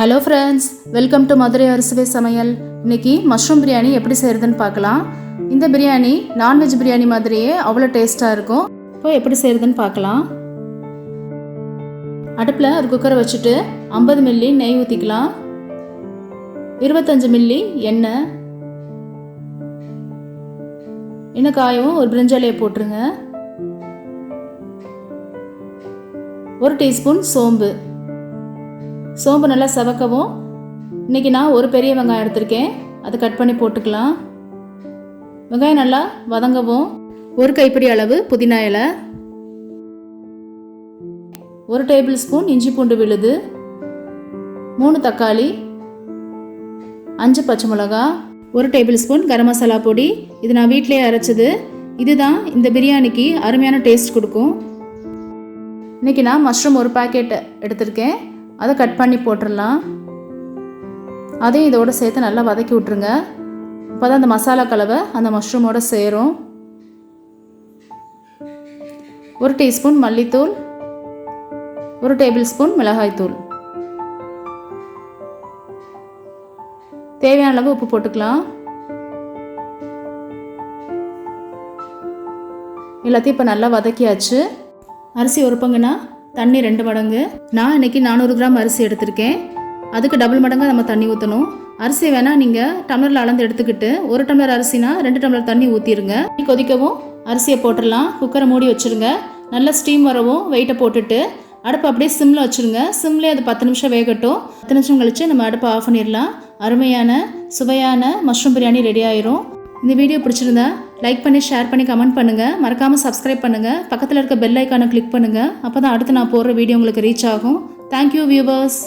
Hello friends, welcome to Madurai அரசுவை சமையல். இன்றைக்கி மஷ்ரூம் பிரியாணி எப்படி செய்கிறதுன்னு பார்க்கலாம். இந்த பிரியாணி நான்வெஜ் பிரியாணி மாதிரியே அவ்வளோ டேஸ்ட்டாக இருக்கும். இப்போ எப்படி செய்கிறதுன்னு பார்க்கலாம். அடுப்பில் ஒரு குக்கரை வச்சுட்டு 50 மில்லி நெய் ஊற்றிக்கலாம். 25 மில்லி எண்ணெய். எண்ணெய் காயவும் ஒரு பிரிஞ்சாலையை போட்டுருங்க. 1 டீஸ்பூன் சோம்பு. சோம்பு நல்லா சவக்கவும் இன்றைக்கி நான் ஒரு பெரிய வெங்காயம் எடுத்திருக்கேன், அதை கட் பண்ணி போட்டுக்கலாம். வெங்காயம் நல்லா வதங்கவும் 1 கைப்பிடி அளவு புதினா இலை, 1 டேபிள் ஸ்பூன் இஞ்சி பூண்டு விழுது, 3 தக்காளி, 5 பச்சை மிளகா, 1 டேபிள் ஸ்பூன் கரம் மசாலா பொடி. இது நான் வீட்டிலே அரைச்சது. இதுதான் இந்த பிரியாணிக்கு அருமையான டேஸ்ட் கொடுக்கும். இன்றைக்கி நான் மஷ்ரூம் ஒரு பாக்கெட் எடுத்திருக்கேன், அதை கட் பண்ணி போட்டுடலாம். அதையும் இதோடு சேர்த்து நல்லா வதக்கி விட்ருங்க. அப்போ தான் அந்த மசாலா கலவை அந்த மஷ்ரூமோடு சேரும். 1 டீஸ்பூன் மல்லித்தூள், 1 டேபிள் ஸ்பூன் மிளகாய்த்தூள், தேவையான அளவு உப்பு போட்டுக்கலாம். எல்லாத்தையும் இப்போ நல்லா வதக்கியாச்சு. அரிசி ஒரு பங்குனா தண்ணி 2 மடங்கு. நான் இன்றைக்கி 400 கிராம் அரிசி எடுத்திருக்கேன், அதுக்கு டபுள் மடங்காக நம்ம தண்ணி ஊற்றணும். அரிசி வேணால் நீங்கள் டம்ளரில் அளந்து எடுத்துக்கிட்டு 1 டம்ளர் அரிசினா 2 டம்ளர் தண்ணி ஊற்றிடுங்க. கொதிக்கவும் அரிசியை போட்டுடலாம். குக்கரை மூடி வச்சுருங்க. நல்லா ஸ்டீம் வரவும் வெயிட்டை போட்டுட்டு அடுப்பை அப்படியே சிம்மில் வச்சுருங்க. சிம்லேயே அது 10 நிமிஷம் வேகட்டும். 10 நிமிஷம் கழித்து நம்ம அடுப்பை ஆஃப் பண்ணிடலாம். அருமையான சுவையான மஷ்ரூம் பிரியாணி ரெடி ஆயிரும். இந்த வீடியோ பிடிச்சிருந்தா லைக் பண்ணி, ஷேர் பண்ணி, கமெண்ட் பண்ணுங்கள். மறக்காமல் சப்ஸ்கிரைப் பண்ணுங்கள். பக்கத்தில் இருக்க பெல் ஐக்கானை கிளிக் பண்ணுங்கள். அப்போ தான் அடுத்து நான் போடுற வீடியோ உங்களுக்கு ரீச் ஆகும். Thank you viewers.